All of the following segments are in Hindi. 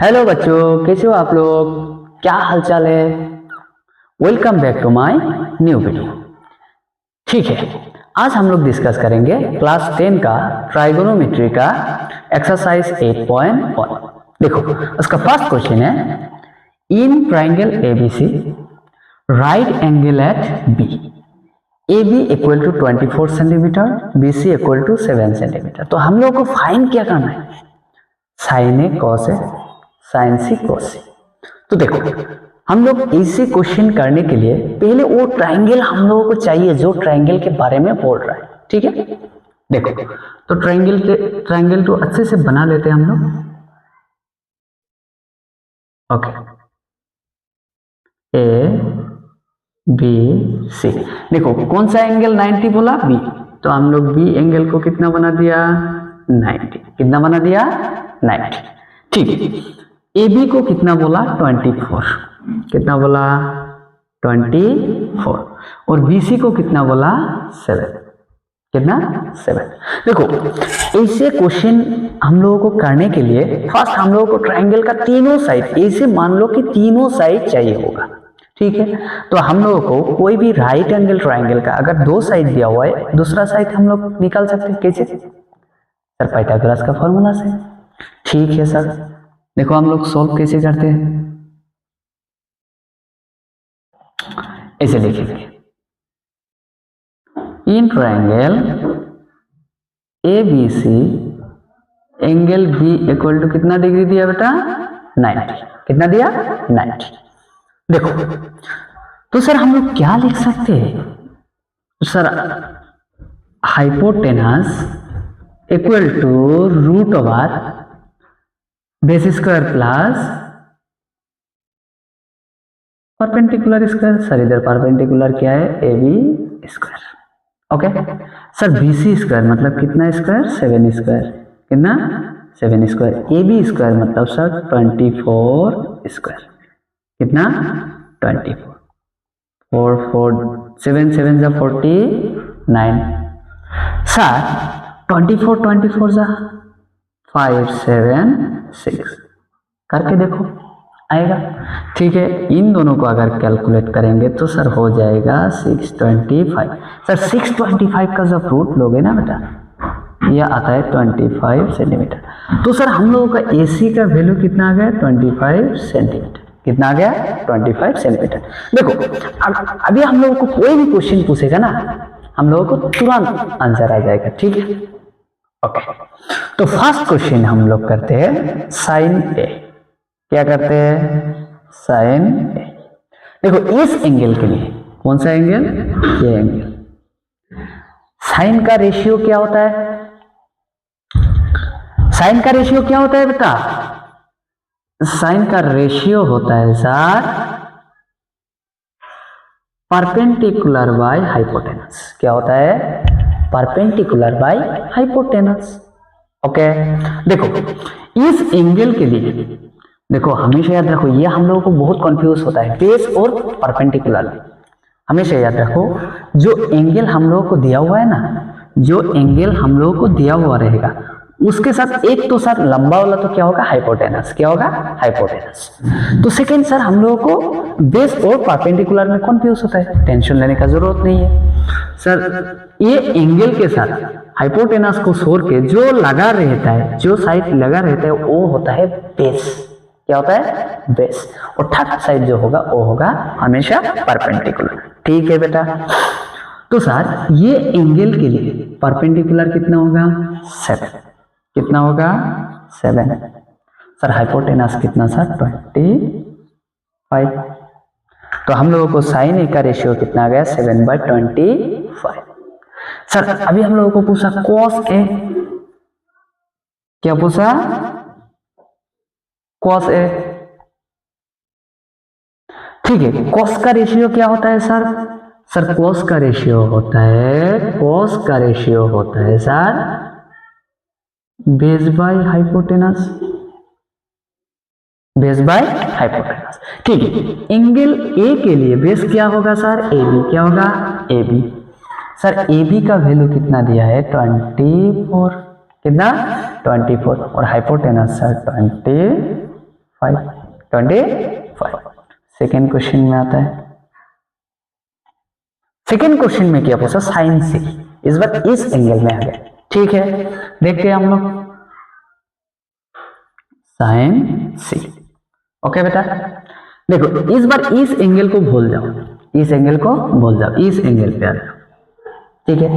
हेलो बच्चों, कैसे हो आप लोग? क्या हालचाल है? Welcome back to my new video. ठीक है, आज हम लोग डिस्कस करेंगे क्लास 10 का ट्राइगोनोमेट्री का एक्सरसाइज 8.1। देखो, उसका फर्स्ट क्वेश्चन है, in triangle ABC right angle at B, AB equal to 24 centimetre, BC equal to 7 centimetre. तो हम लोग को फाइंड क्या करना है? Sine A cos A sine C cos C. तो देखो, हम लोग इसी क्वेश्चन करने के लिए पहले वो ट्राइंगल हम लोगों को चाहिए जो ट्राइंगल के बारे में बोल रहा है। ठीक है, देखो, तो ट्राइंगल तो अच्छे से बना लेते हैं हम लोग। Okay, A B C. देखो, कौन सा एंगल 90 बोला? बी। तो हम लोग बी एंगल को कितना बना दिया? 90। कितना बना दिया? 90। ठीक है, ए बी को कितना बोला? 24। कितना बोला? 24। और बी सी को कितना बोला? 7। कितना? 7। देखो, ऐसे क्वेश्चन हम लोगों को करने के लिए फर्स्ट हम लोगों को ट्राइंगल का तीनों साइड, ऐसे मान लो कि तीनों साइड चाहिए होगा। ठीक है, तो हम लोगों को कोई भी राइट एंगल ट्राइंगल का अगर दो साइड दिया हुआ है, दूसरा साइड हम लोग निकाल सकते हैं। कैसे? सर, पाइथागोरस का फॉर्मूला से। ठीक है सर, देखो हम लोग सॉल्व कैसे करते हैं, ऐसे लिखेंगे, in triangle ABC angle B equal to कितना डिग्री दिया बेटा? 90। कितना दिया? 90। देखो, तो सर हम लोग क्या लिख सकते हैं? Sir, hypotenuse equal to root over base square plus perpendicular square. Sir, इधर परपेंडिकुलर क्या है? AB square. Okay sir, BC square मतलब कितना स्क्वायर? 7 स्क्वायर। कितना? 7 स्क्वायर। AB स्क्वायर मतलब सर 24 स्क्वायर। कितना? 24। 7 7 जा 49। सर, 24 जा 5 7 6 करके देखो, आएगा। ठीक है, इन दोनों को अगर कैलकुलेट करेंगे तो सर हो जाएगा 625। सर, 625 का जब रूट लोगे ना बेटा, यह आता है 25 सेंटीमीटर। तो सर हम लोगों का AC का वैल्यू कितना आ गया? 25 सेंटीमीटर। कितना आ गया? 25 सेंटीमीटर। देखो, अभी हम लोगों को कोई भी क्वेश्चन पूछेगा ना, हम लोगों को तुरंत आंसर आ जाएगा। ठीक है, ओके। तो फर्स्ट क्वेश्चन हम लोग करते हैं साइन ए। क्या करते हैं? साइन ए। देखो, इस एंगल के लिए कौन सा एंगल? ये एंगल। साइन का रेशियो क्या होता है? साइन का रेशियो क्या होता है बेटा? साइन का रेशियो होता है सर परपेंडिकुलर बाय हाइपोटेनस। क्या होता है? Perpendicular by hypotenuse. ओके, देखो, इस एंगल के लिए देखो, हमेशा याद रखो, ये हम लोगों को बहुत कंफ्यूज होता है बेस और परपेंडिकुलर। हमेशा याद रखो, जो एंगल हम लोगों को दिया हुआ है ना, जो एंगल हम लोगों को दिया हुआ रहेगा उसके साथ एक तो सर लंबा वाला तो क्या होगा? हाइपोटेनस। क्या होगा? हाइपोटेनस। तो सेकेंड सर हम लोगों को बेस और परपेंडिकुलर में कंफ्यूज होता है, टेंशन लेने का जरूरत नहीं है। सर, ये एंगल के साथ हाइपोटेनस को छोड़ के जो लगा रहता है, जो साइड लगा रहता है, वो होता है बेस। क्या होता है? बेस। और थर्ड साइड जो होगा वो होगा हमेशा परपेंडिकुलर। ठीक है बेटा, तो सर ये एंगल के लिए परपेंडिकुलर कितना होगा? 7। कितना होगा? 7। सर, हाइपोटेनस कितना सर? 25। तो हम लोगों को साइन ए का रेशियो कितना आ गया? 7/25। सर, अभी हम लोगों को पूछा कॉस ए। क्या पूछा? Cos A. ठीक है, कॉस का रेशियो क्या होता है सर? सर, कॉस का रेशियो होता है sir base by hypotenuse. Base by hypotenuse. ठीक है, एंगल ए के लिए बेस क्या होगा सर? AB। क्या होगा? AB। सर, AB का वैल्यू कितना दिया है? 24। कितना? 24। और हाइपोटेनस सर 25। 25। सेकेंड क्वेश्चन में आता है, सेकेंड क्वेश्चन में क्या पूछा, साइन सी, इस बार इस एंगल में आ गया। ठीक है, देखते हैं हम लोग साइन सी। ओके बेटा, देखो इस बार इस एंगल को भूल जाओ, इस एंगल को भूल जाओ, इस एंगल पे आ जाओ। ठीक है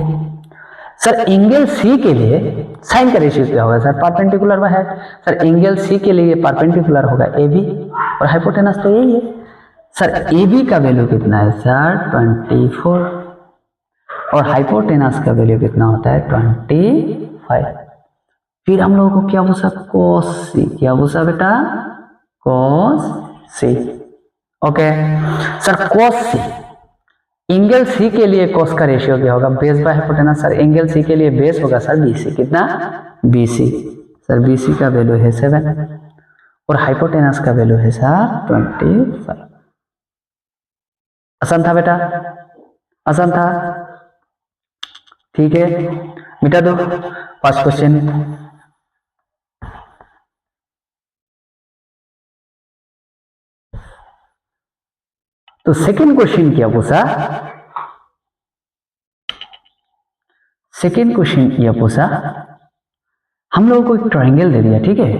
सर, एंगल सी के लिए साइन का रेशियो क्या होगा सर, परपेंडिकुलर बाय है। सर एंगल सी के लिए परपेंडिकुलर होगा ए बी, और हाइपोटेनस तो यही है। सर ए बी का वैल्यू कितना है सर 24, और हाइपोटेनस का वैल्यू कितना होता है 25। फिर हम लोगों को क्या पूछा, कॉस सी, क्या पूछा बेटा, cos C. Okay sir, cos C, angle C के लिए कॉस का रेशियो क्या होगा, base by hypotenuse. Sir angle C के लिए बेस होगा सर बीसी, कितना, बीसी। सर बीसी का वैल्यू है 7, और हाइपोटेनस का वैल्यू है सर 25। आसान था बेटा, आसान था। ठीक है, मिटा दो फर्स्ट क्वेश्चन। तो सेकेंड क्वेश्चन क्या पूछा, सेकेंड क्वेश्चन यह पूछा, हम लोगों को एक ट्रायंगल दे दिया। ठीक है,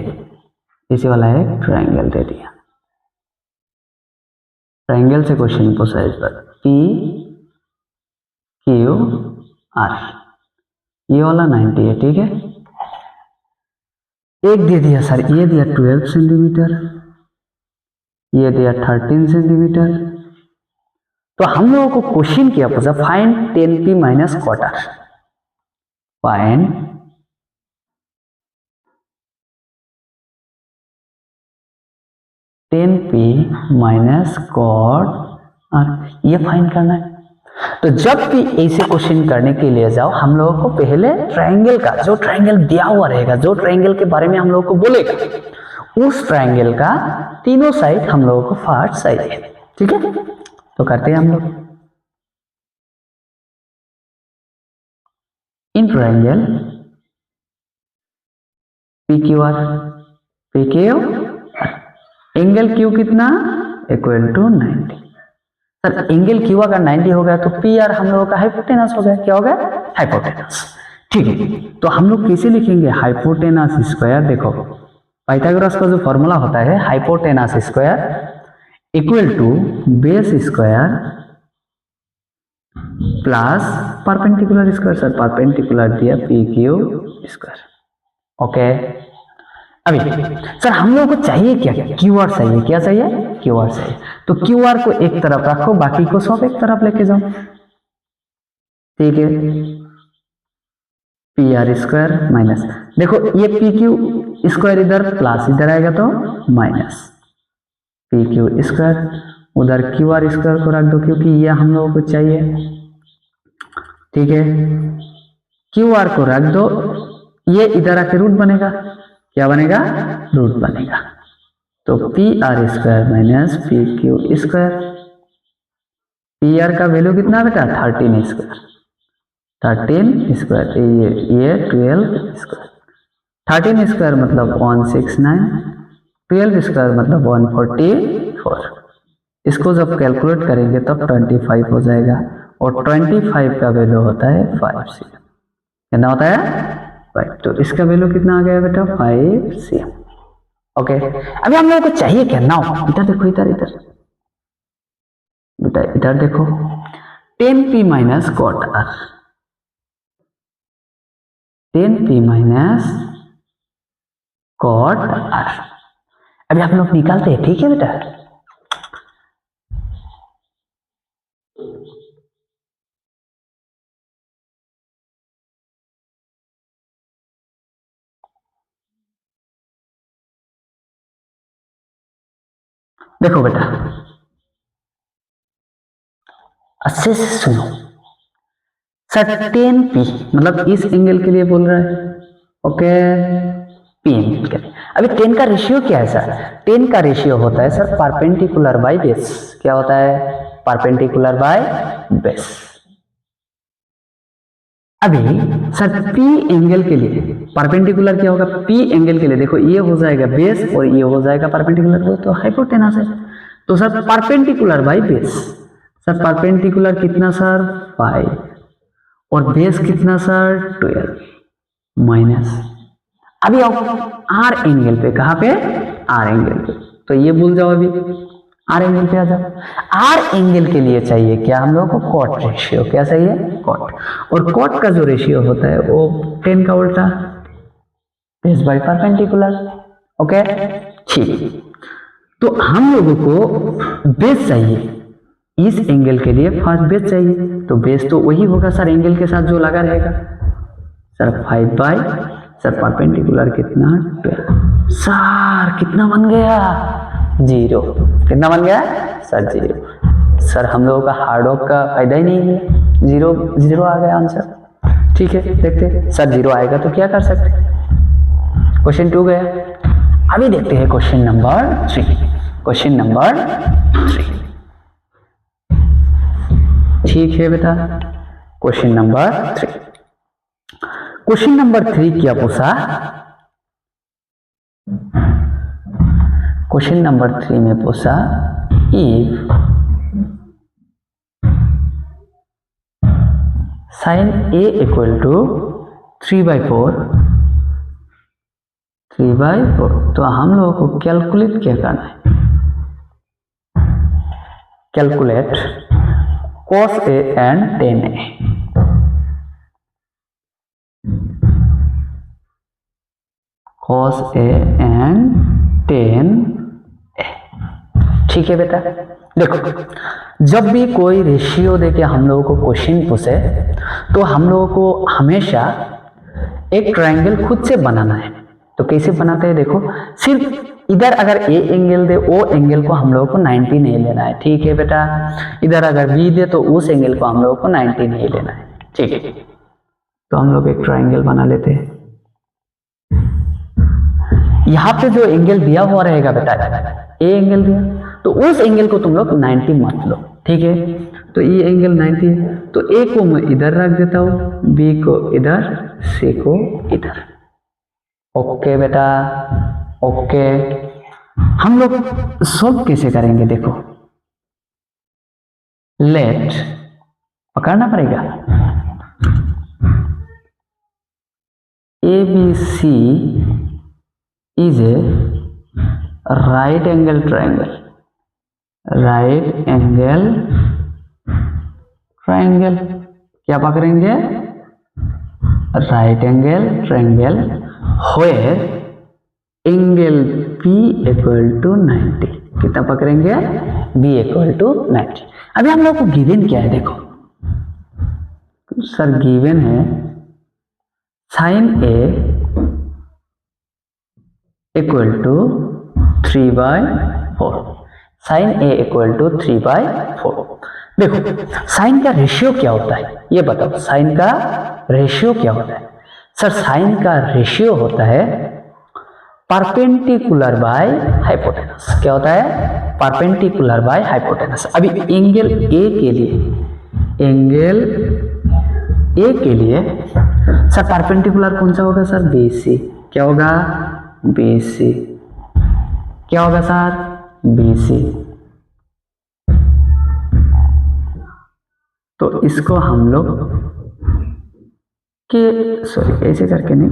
इसी वाला एक ट्रायंगल दे दिया, ट्रायंगल से क्वेश्चन पूछा इस बार, पी क्यू आर, ये वाला 90 है। ठीक है, एक दे दिया सर, ये दिया 12 सेंटीमीटर, ये दिया 13 सेंटीमीटर। तो हम लोगों को क्वेश्चन क्या पूछा, find 10p minus quarter, find 10p minus quarter, ये फाइंड करना है। तो जब भी ऐसे क्वेश्चन करने के लिए जाओ, हम लोगों को पहले ट्रायंगल का, जो ट्रायंगल दिया हुआ रहेगा, जो ट्रायंगल के बारे में हम लोगों को बोलेगा, उस ट्रायंगल का तीनों साइड हम लोगों को फर्स्ट साइड है। ठीक है, तो करते हैं हम लोग। In triangle P Q R, P Q, angle Q कितना, equal to 90। Sir angle Q अगर 90 हो गया तो पी आर हम लोगों का हाइपोटेनस हो गया, क्या हो गया, हाइपोटेनस। ठीक है, तो हम लोग कैसे लिखेंगे, हाइपोटेनस स्क्वायर। देखो पाइथागोरस का जो फॉर्मूला होता है, hypotenuse square equal to base square plus perpendicular square. Sir perpendicular दिया पी क्यू स्क्वायर। ओके, अभी सर हम लोगों को चाहिए क्या, क्यू आर चाहिए, क्या चाहिए, क्यू आर चाहिए। तो क्यू आर को एक तरफ रखो, बाकी को सब एक तरफ लेके जाओ। ठीक है, पी आर स्क्वायर माइनस, देखो ये पी क्यू स्क्वायर इधर प्लस, इधर आएगा तो माइनस पी क्यू स्क्वायर, उधर क्यू आर स्क्वायर को रख दो, क्योंकि ये हम लोगों को चाहिए। ठीक है, क्यू आर को रख दो, ये इधर आके रूट बनेगा, क्या बनेगा, रूट बनेगा। तो P R square minus P Q square, P R का वैल्यू कितना बेटा 13 स्क्वायर, 13 स्क्वायर, ये 12 स्क्वायर, 13 स्क्वायर मतलब 169, 12 स्क्वायर मतलब 144। इसको जब कैलकुलेट करेंगे तब 25 हो जाएगा, और 25 का वैल्यू होता है 5 cm। कितना होता है 5, तो इसका वैल्यू कितना आ गया बेटा 5 cm। ओके, अभी हम लोगों को चाहिए क्या, नाउ इधर देखो, इधर इधर बेटा इधर देखो, 10p minus quarter, 10p minus quarter, अभी आप लोग निकालते हैं। ठीक है बेटा, देखो बेटा अच्छे से सुनो। सर 10p मतलब इस एंगल के लिए बोल रहा है। ओके, p एंगल के लिए। अभी 10 का रेशियो क्या है सर, 10 का रेशियो होता है सर परपेंडिकुलर बाय बेस। क्या होता है, परपेंडिकुलर बाय बेस। अभी सर पी एंगल के लिए परपेंडिकुलर क्या होगा, पी एंगल के लिए देखो ये हो जाएगा बेस और ये हो जाएगा परपेंडिकुलर, वो तो हाइपोटेनस है। तो sir perpendicular by base, sir perpendicular कितना सर 5 और बेस कितना सर 12 माइनस, अभी आओ आर एंगल पे, कहां पे आर एंगल पे, तो ये भूल जाओ, अभी आर एंगल पे आ जाओ। आर एंगल के लिए चाहिए क्या हम लोगों को कॉट रेशियो, क्या चाहिए कॉट, और कॉट का जो रेशियो होता है वो 10 का उल्टा बेस बाई परपेंडिकुलर। ओके ठीक, तो हम लोगों को बेस चाहिए, इस एंगल के लिए फर्स्ट बेस चाहिए, तो बेस तो वही होगा सर एंगल के साथ जो लगा रहेगा, सर 5 बाई सर परपेंडिकुलर कितना 12, सर कितना बन गया 0, कितना बन गया सर 0। सर हम लोगों का हार्ड वर्क का फायदा ही नहीं है, 0 आ गया आंसर। ठीक है देखते सर 0 आएगा तो क्या कर सकते, क्वेश्चन 2 गया। अभी देखते हैं क्वेश्चन नंबर 3, क्वेश्चन नंबर 3। ठीक है बेटा, क्वेश्चन नंबर 3, क्वेश्चन नंबर 3 क्या पूछा, क्वेश्चन नंबर 3 में पूछा if sine A equal to 3/4, तो हम लोगों को कैलकुलेट क्या करना है, calculate cos A and tan A, cos A and tan A। ठीक है बेटा, देखो जब भी कोई रेशियो देके हम लोगों को क्वेश्चन पूछे तो हम लोगों को हमेशा एक ट्रायंगल खुद से बनाना है। तो कैसे बनाते हैं देखो, सिर्फ इधर अगर A angle they O angle को हम लोगों को 90 नहीं लेना है, ठीक है बेटा। इधर अगर बी दे तो उस एंगल को हम लोगों को 90 नहीं लेना है, ठीक है। तो हम लोग एक ट्रायंगल बना लेते हैं। यहाँ पे जो एंगल दिया हुआ रहेगा बेटा, ए एंगल दिया तो उस एंगल को तुम लोग 90 मत लो, ठीक है। तो ये एंगल 90 है, तो ए को मैं इधर रख देता हूं, बी को इधर, सी को इधर। ओके बेटा, ओके। हम लोग सॉल्व कैसे करेंगे देखो, लेट पकड़ना पड़ेगा, A B C is a right angle triangle, right angle triangle, क्या पकड़ेंगे, right angle triangle where angle P equal to 90, कितना पकड़ेंगे, B इक्वल टू 90। अभी हम लोग को गिवन क्या है देखो, सर गिवन है sine A equal to 3/4, sine A equal to 3/4। देखो साइन का रेशियो क्या होता है ये बताओ, साइन का रेशियो क्या होता है। सर साइन का रेशियो होता है परपेंडिकुलर बाय हाइपोटेनस, क्या होता है, परपेंडिकुलर बाय हाइपोटेनस। अभी एंगल ए के लिए, एंगल ए के लिए सर परपेंडिकुलर कौन सा होगा सर, BC, क्या होगा BC, क्या होगा सर BC। तो इसको हम लोग के सॉरी ऐसे करके नहीं,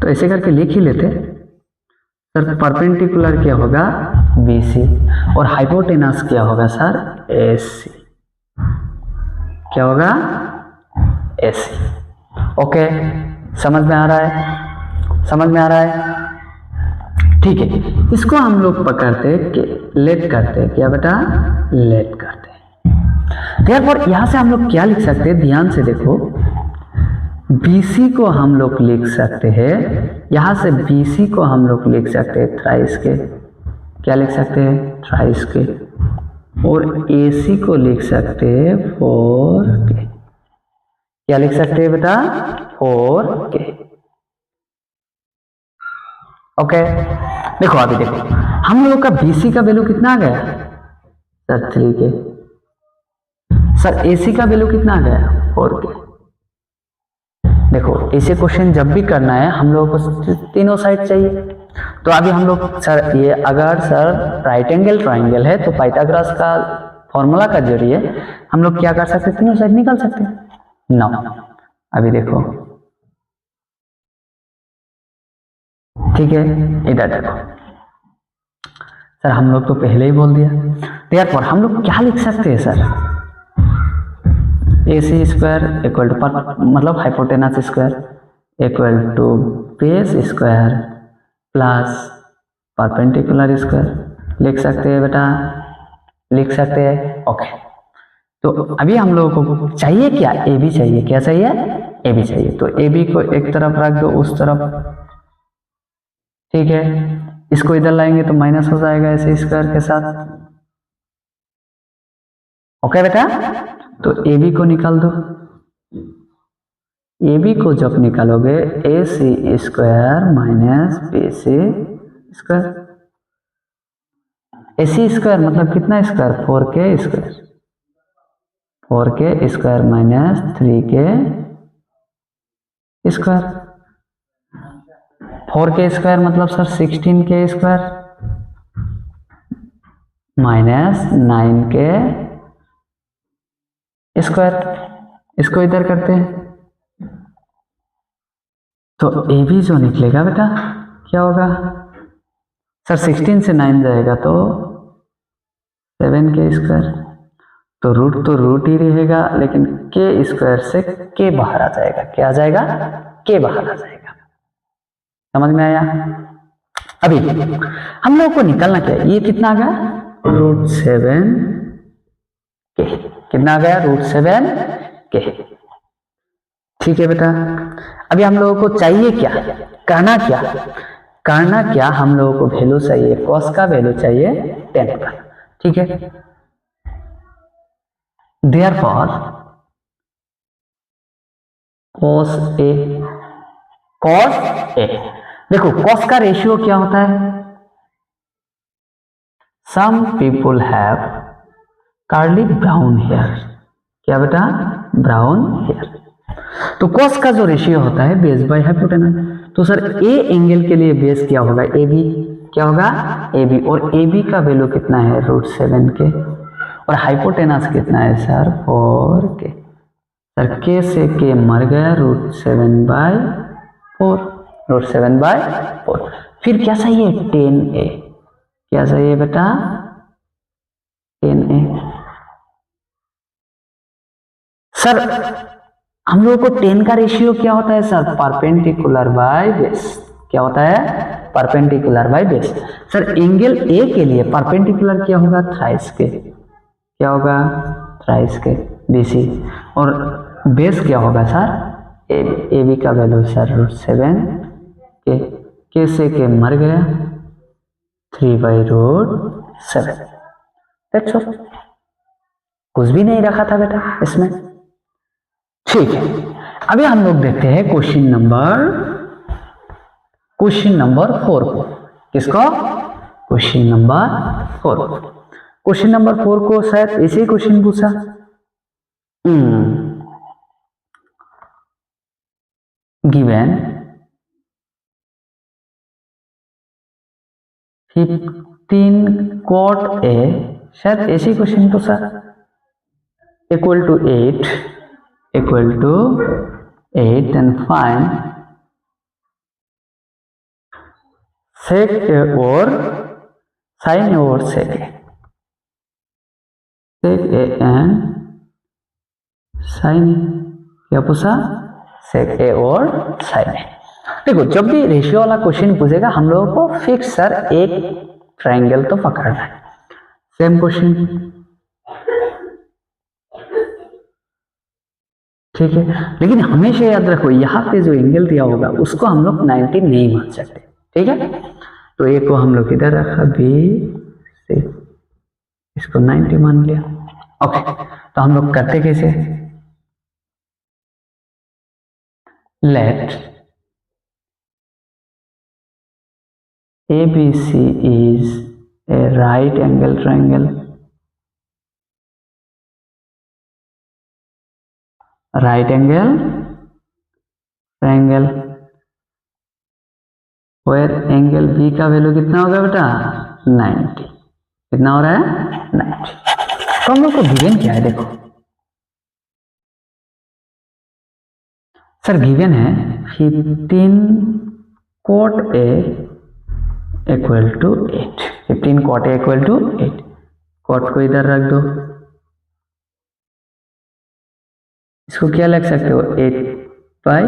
तो ऐसे करके लिख ही लेते सर। परपेंडिकुलर क्या होगा BC और हाइपोटेनस क्या होगा सर AC, क्या होगा AC। ओके समझ में आ रहा है, समझ में आ रहा है, ठीक है। इसको हम लोग पकड़ते कि लेट करते, क्या बेटा लेट करते। देयरफॉर यहां से हम लोग क्या लिख सकते हैं, ध्यान से देखो, BC को हम लोग लिख सकते हैं, यहां से BC को हम लोग लिख सकते हैं थ्राइस के, क्या लिख सकते हैं थ्राइस के, और AC को लिख सकते हैं 4 के, क्या लिख सकते हैं बेटा 4 के। ओके देखो अभी देखो हम लोगों का BC का वैल्यू कितना आ गया सर 3 के, सर AC का वैल्यू कितना आ गया 4 के। देखो ऐसे क्वेश्चन जब भी करना है हम लोगों को तीनों साइड चाहिए। तो अभी हम लोग सर ये अगर सर राइट एंगल ट्राइंगल है तो पाइथागोरस का फॉर्मूला का जरिए हम लोग क्या कर सकते हैं, तीनों साइड निकाल सकते हैं। नो, अभी देखो ठीक है, इधर देखो सर हम लोग तो पहले ही बोल दिया, देयरफॉर हम लोग क्या लिख सकते हैं sir, AC square equal to मतलब hypotenuse square equal to base square plus perpendicular square लिख सकते हैं बेटा, लिख सकते हैं। ओके, तो अभी हम लोगों को चाहिए क्या, AB चाहिए, क्या चाहिए, AB चाहिए। तो AB को एक तरफ रख दो, उस तरफ, ठीक है, इसको इधर लाएंगे तो माइनस हो जाएगा ऐसे स्क्वायर के साथ। ओके बेटा, तो AB को निकाल दो। AB को जब निकालोगे AC square minus BC square, AC square मतलब कितना square, 4K square, 4K square minus 3K square, 4K square मतलब sir 16K square minus 9K square, इसको इधर करते हैं तो AB जो निकलेगा बेटा क्या होगा सर, 16 से 9 जाएगा तो 7K स्क्वायर, तो रूट ही रहेगा लेकिन K स्क्वायर से K बाहर आ जाएगा, क्या आ जाएगा, K बाहर आ जाएगा। समझ में आया? अभी हम लोगों को निकालना क्या है, ये कितना आ गया, √7K, कितना आ गया, √7K। ठीक है बेटा, अभी हम लोगों को चाहिए क्या, करना क्या, करना क्या, हम लोगों को वैल्यू चाहिए, कॉस का वैल्यू चाहिए 10 का, ठीक है। Therefore cos A, cos A, देखो cos का रेशियो क्या होता है, some people have curly brown hair, क्या बेटा, ब्राउन हेयर। तो cos का जो रेशियो होता है बेस बाय हाइपोटेनस, तो सर A एंगल के लिए बेस क्या होगा, AB, क्या होगा, AB, और AB का वैल्यू कितना है, √7K, और हाइपोटेनस कितना है सर, 4K। सर K से K मर गया, √7/4, √7/4। फिर क्या चाहिए, 10A, क्या चाहिए बेटा, 10A। सर हम लोगों को 10 का रेशियो क्या होता है सर, परपेंडिकुलर बाय बेस, क्या होता है, perpendicular by base. Sir angle A के लिए परपेंडिकुलर क्या होगा, थ्राइस के, क्या होगा, थ्राइस के BC, और बेस क्या होगा सर, AB का वैल्यू सर √7K, K से K मर गया, 3/√7। दैट्स ऑल, कुछ भी नहीं रखा था बेटा इसमें, ठीक है। अभी हम लोग देखते हैं क्वेश्चन नंबर 4 को, किसको, क्वेश्चन नंबर 4, क्वेश्चन नंबर 4 को शायद ऐसे ही क्वेश्चन पूछा, गिवन 15 cot A, शायद ऐसे ही क्वेश्चन पूछा, equal to 8 and find sec A और sin A और sec A, sec A and sin A, क्या पूछा, sec A और sin A। देखो जब भी रेशियो वाला क्वेश्चन पूछेगा हम लोगों को फिक्स सर एक ट्रायंगल तो पकड़ना है, सेम क्वेश्चन, ठीक है। लेकिन हमेशा याद रखो यहाँ पे जो एंगल दिया होगा उसको हम लोग 90 नहीं मान सकते, ठीक है। तो ए को हम लोग इधर रखा, B से इसको 90 मान लिया। ओके, तो हम लोग करते कैसे, let ABC is a right angle triangle, right angle triangle where angle B का वैल्यू कितना होगा बेटा 90। कितना हो रहा है 90। तो हम लोग को गिवन क्या है देखो सर, गिवन है 15 cot A equal to 8। 15 cot A equal to 8। cot को इधर रख दो, इसको क्या लिख सकते हो 8/50।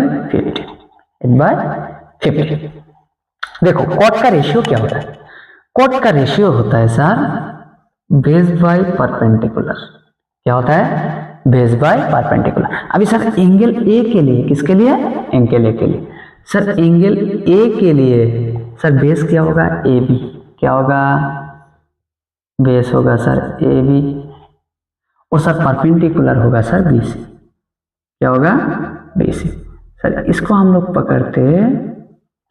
8/50। देखो cot का रेशियो क्या होता है, cot का रेशियो होता है सर बेस बाय परपेंडिकुलर। क्या होता है बेस बाय परपेंडिकुलर। अभी सर एंगल ए के लिए, किसके लिए एंगल ए के लिए, सर एंगल ए के लिए सर बेस क्या होगा ए बी। क्या होगा बेस होगा सर ए बी और सर परपेंडिकुलर होगा सर बी सी। क्या होगा बी सी। सर इसको हम लोग पकड़ते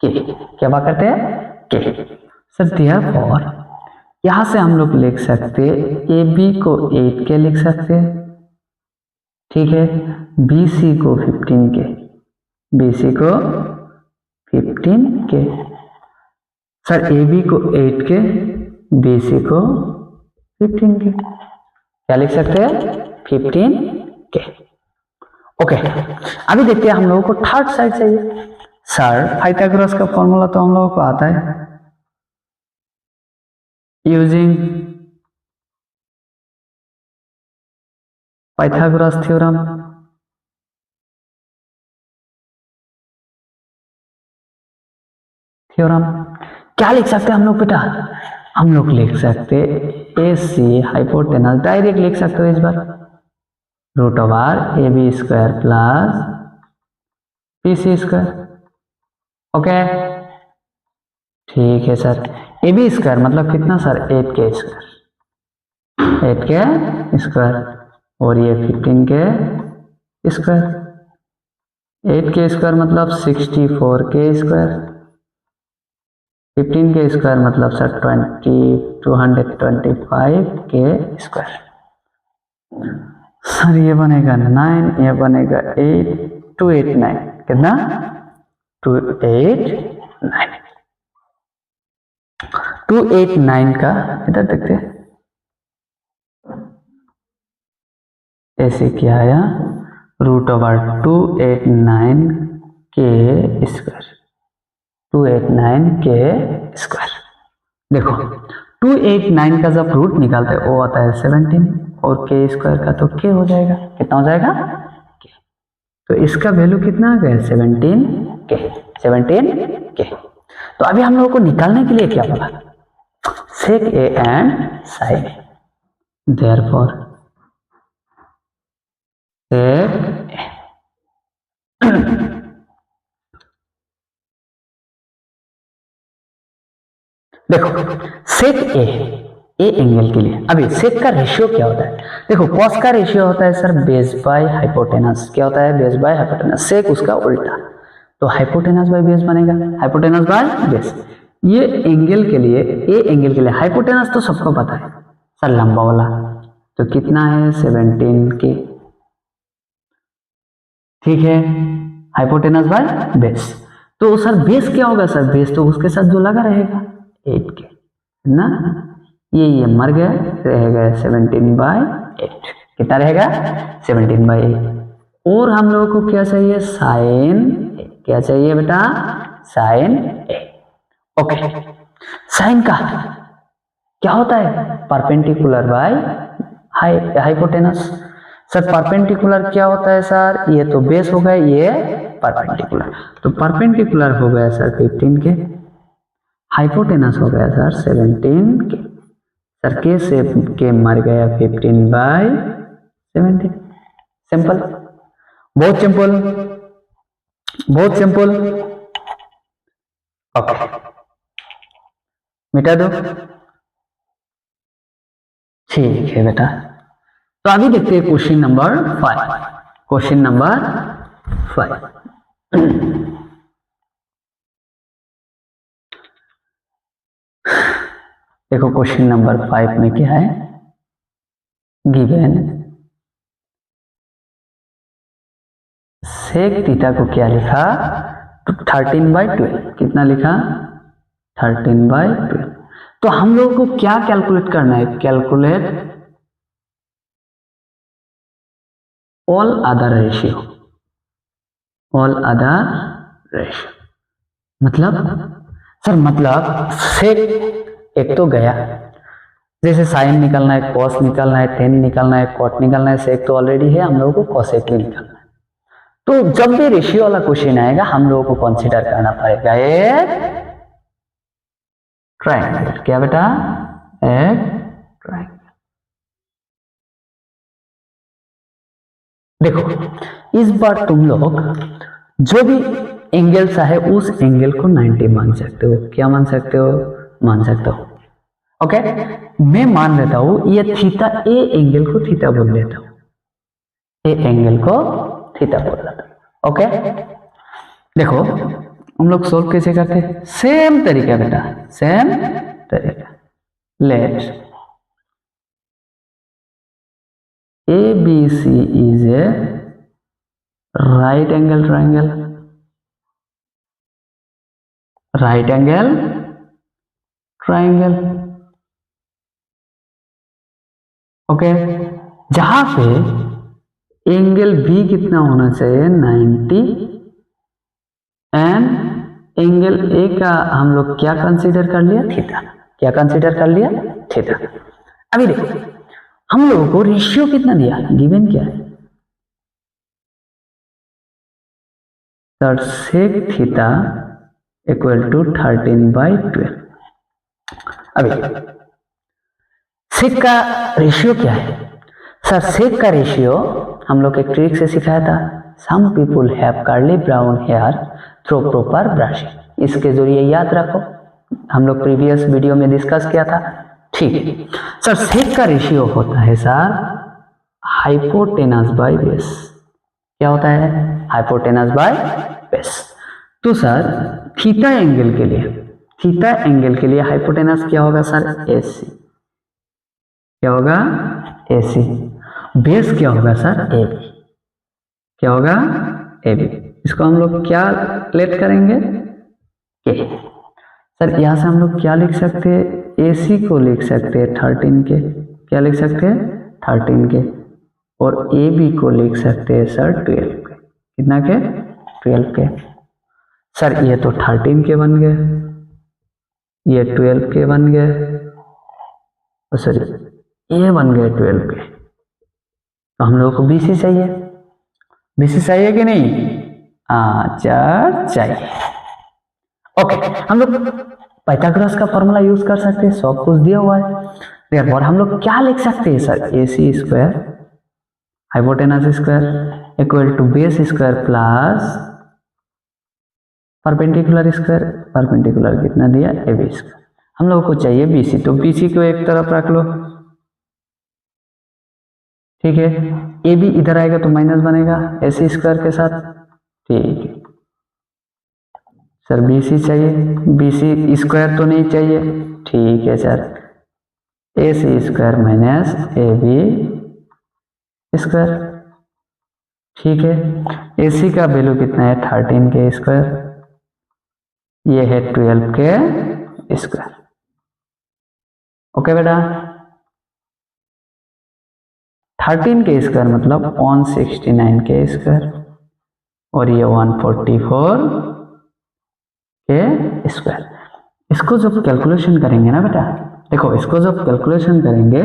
के। क्या पकड़ते के सर देयरफॉर यहां से हम लोग लिख सकते ए बी को 8 के लिख सकते, ठीक है, बी सी को 15 के, बी सी को 15 के, सर ए बी को 8 के, बी सी को 15 के। क्या लिख सकते हैं 15 के। ओके, अभी देखते हैं हम लोगों को थर्ड साइड चाहिए। सर पाइथागोरस का फॉर्मूला तो हम लोगों को आता है, यूजिंग पाइथागोरस थ्योरम। क्या लिख सकते हैं हम लोग बेटा, हम लोग लिख सकते ए सी हाइपोटेनस, डायरेक्ट लिख सकते हो इस बार root over A B square plus B C square. Okay ठीक है सर, ए बी स्क्वायर मतलब कितना सर 8 के स्क्वायर, 8 के स्क्वायर और ये 15 के स्क्वायर। 8 के स्क्वायर मतलब 64 के स्क्वायर, 15 के स्क्वायर मतलब सर 225 के स्क्वायर। सर ये बनेगा 9, ये बनेगा 8, 289। कितना 289। 289 का इधर देखते हैं ऐसे क्या आया रूट ओवर 289 के स्क्वायर, 289 के स्क्वायर। देखो 289 का जब रूट निकालते हैं वो आता है 17 और के स्क्वायर का तो के हो जाएगा। कितना हो जाएगा के। तो इसका वैल्यू कितना आ गया 17 के, 17 के। तो अभी हम लोगों को निकालने के लिए क्या बोला sec A and sine A, therefore sec A. देखो सेक ए एंगल के लिए अभी सेक का रेशियो क्या होता है, देखो कॉस का रेशियो होता है सर बेस बाय हाइपोटेनस। क्या होता है बेस बाय हाइपोटेनस, सेक उसका उल्टा, तो हाइपोटेनस बाय बेस बनेगा, हाइपोटेनस बाय बेस। ये एंगल के लिए ए एंगल के लिए हाइपोटेनस तो सबको पता है सर लंबा वाला, तो कितना है 17 के, ठीक है, हाइपोटेनस बाय बेस। तो सर बेस क्या होगा सर, बेस तो उसके साथ जो लगा रहेगा 8 के ना, ये मर गया, रहेगा 17/8। कितना रहेगा 17/8। और हम लोगों को क्या चाहिए साइन ए। क्या चाहिए बेटा साइन ए। ओके, साइन का क्या होता है perpendicular by hypotenuse. Sir perpendicular क्या होता है सर, ये तो बेस हो गया, ये परपेंडिकुलर, तो परपेंडिकुलर हो गया सर 15 के, हाइपोटेनस हो गया सर 17 के, सर के से के मर गया 15/17। सिंपल, बहुत सिंपल, बहुत सिंपल। ओके मिटा दो, ठीक है बेटा। तो अभी देखते हैं क्वेश्चन नंबर 5। क्वेश्चन नंबर 5 देखो क्वेश्चन नंबर 5 में क्या है गिवन सेक थीटा को क्या लिखा, 13/12। कितना लिखा, 13/12। तो हम लोगों को क्या कैलकुलेट करना है, calculate all other ratio, all other ratio. मतलब सर, मतलब सेक एक तो गया, जैसे साइन निकालना है, कॉस निकालना है, टेन निकालना है, कॉट निकालना है, सेक तो ऑलरेडी है, हम लोगों को कॉसेक ही निकालना है। तो जब भी रेशियो वाला क्वेश्चन आएगा हम लोगों को कंसीडर करना पड़ेगा एक ट्रायंगल। क्या बेटा, एक ट्रायंगल। देखो इस बार तुम लोग जो भी एंगल चाहे उस एंगल को 90 मान सकते हो। क्या मान सकते हो, मान सकते हो। ओके, मैं मान लेता हूं ये थीटा, ए एंगल को थीटा बोल लेता हूं, ए एंगल को थीटा बोल लेता हूं। ओके, देखो हम लोग सोल्व कैसे करते हैं, सेम तरीका बेटा, सेम तरीका। Let ABC is a right angle triangle, right angle triangle। Okay, जहां पे एंगल B कितना होना चाहिए, 90, एंड एंगल A का हम लोग क्या कंसीडर कर लिया, थीटा। क्या कंसीडर कर लिया, थीटा। अभी देखो हम लोगों को रेशियो कितना दिया, गिवन क्या है, sir sec theta equal to 13/12। अभी सेक का रेशियो क्या है, सर सेक का रेशियो हम लोग एक ट्रिक से सिखाया था, some people have curly brown hair through proper brushing. इसके जरिए याद रखो, हम लोग प्रीवियस वीडियो में डिस्कस किया था। ठीक, सर सेक का रेशियो होता है सर हाइपोटेनस बाय बेस। क्या होता है, हाइपोटेनस बाय बेस। तो सर थीटा एंगल के लिए, थीटा एंगल के लिए हाइपोटेनस क्या होगा सर, AC। क्या होगा, AC। बेस क्या होगा सर, AB। क्या होगा, AB। इसको हम लोग क्या लेट करेंगे, K। सर यहां से हम लोग क्या लिख सकते हैं, AC को लिख सकते हैं 13 के। क्या लिख सकते हैं, 13 के। और AB को लिख सकते हैं सर 12 के। कितना के, 12 के। सर ये तो 13 के बन गए, ये 12 के बन गए, सॉरी ये बन गए 12 के। तो हम लोगों को BC चाहिए, BC चाहिए कि नहीं, चाहिए। ओके, हम लोग पाइथागोरस का फॉर्मूला यूज कर सकते हैं, सब कुछ दिया हुआ है। देयरफॉर हम लोग क्या लिख सकते हैं sir, AC square hypotenuse square equal to base square plus perpendicular square. Perpendicular कितना दिया, AB स्क्वायर। हम लोगों को चाहिए BC, तो BC को एक तरफ रख लो। ठीक है, AB इधर आएगा तो माइनस बनेगा AC स्क्वायर के साथ। ठीक है सर, BC चाहिए, BC स्क्वायर तो नहीं चाहिए। ठीक है sir, AC square minus AB square. ठीक है, AC का वैल्यू कितना है, 13 के स्क्वायर, ये है 12 के स्क्वायर। ओके बेटा, 13 के स्क्वायर मतलब 169 के स्क्वायर, और ये 144 के स्क्वायर। इसको जब कैलकुलेशन करेंगे ना बेटा, देखो इसको जब कैलकुलेशन करेंगे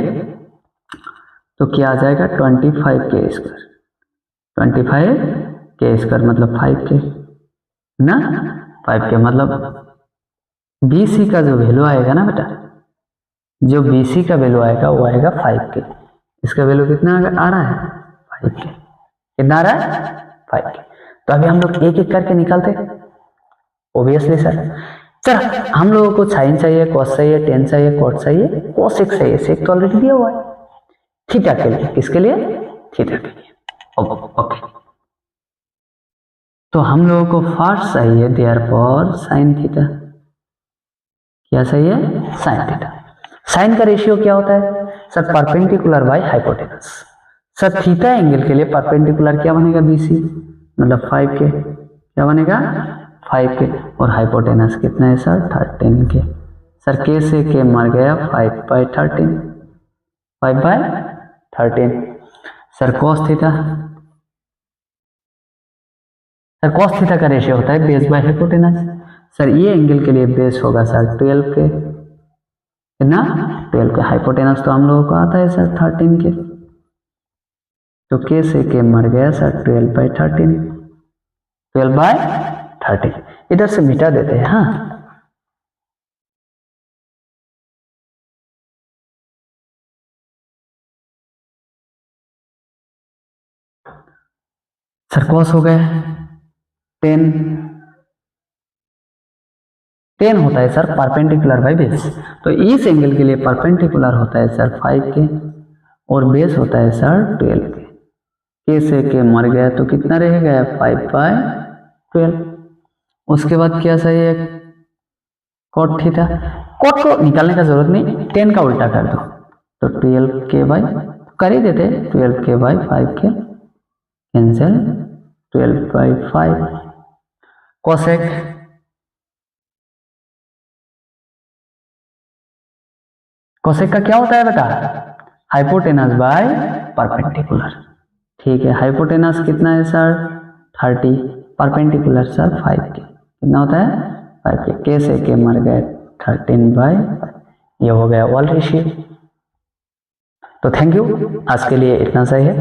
तो क्या आ जाएगा, 25 के स्क्वायर। 25 के स्क्वायर मतलब 5 के ना, 5 के मतलब BC का जो वैल्यू आएगा ना बेटा, जो BC का वैल्यू आएगा वो आएगा 5 के। इसका वैल्यू कितना आ रहा है, 5 के। कितना आ रहा है, 5 के। तो अभी हम लोग एक एक करके निकालते, ओबियसली सर हम लोगों को साइन चाहिए, कॉस चाहिए, टेन चाहिए, कॉट चाहिए, कोसेक चाहिए। सेक तो ऑलरेडी दिया हुआ है थीटा के लिए। किसके लिए, थीटा के लिए। ओके, तो हम लोगों को फर्स्ट चाहिए देयरफॉर साइन थीटा। क्या चाहिए, साइन थीटा। साइन का रेशियो क्या होता है sir, perpendicular by hypotenuse. Sir theta angle के लिए परपेंडिकुलर क्या बनेगा, BC। मतलब 5 के, क्या बनेगा 5 के। और हाइपोटेनस कितना है सर 13 के। सर के से के मर गया 5/13, 5/13। Sir cos theta, sir cos theta का रेशियो होता है बेस बाय हाइपोटेनस। सर ये एंगल के लिए बेस होगा सर 12 के, कितना 12 के। हाइपोटेनस तो हम लोगों को आता है सर 13 के, तो के से के मर गया सर 12/13, 12/13। इधर से मिटा देते हैं। हाँ, सर cos हो गए 10, 10 होता है सर परपेंडिकुलर बाय बेस, तो इस एंगल के लिए परपेंडिकुलर होता है सर 5 के और बेस होता है सर 12 के से के मर गया तो कितना रह गया 5/12। उसके बाद क्या सही है cot थीटा, cot को निकालने का जरूरत नहीं, 10 का उल्टा कर दो तो 12 के बाय, कर ही देते 12 के बाय 5 के, कैंसिल 12/5। कोसेक, कोसेक का क्या होता है बेटा हाइपोटेनस बाय परपेंडिकुलर। ठीक है, हाइपोटेनस कितना है सर 30, परपेंडिकुलर सर 5 के, कितना होता है 5 के से के मर गए 13/5। ये हो गया वाल रेशियो। तो थैंक यू, आज के लिए इतना सही है।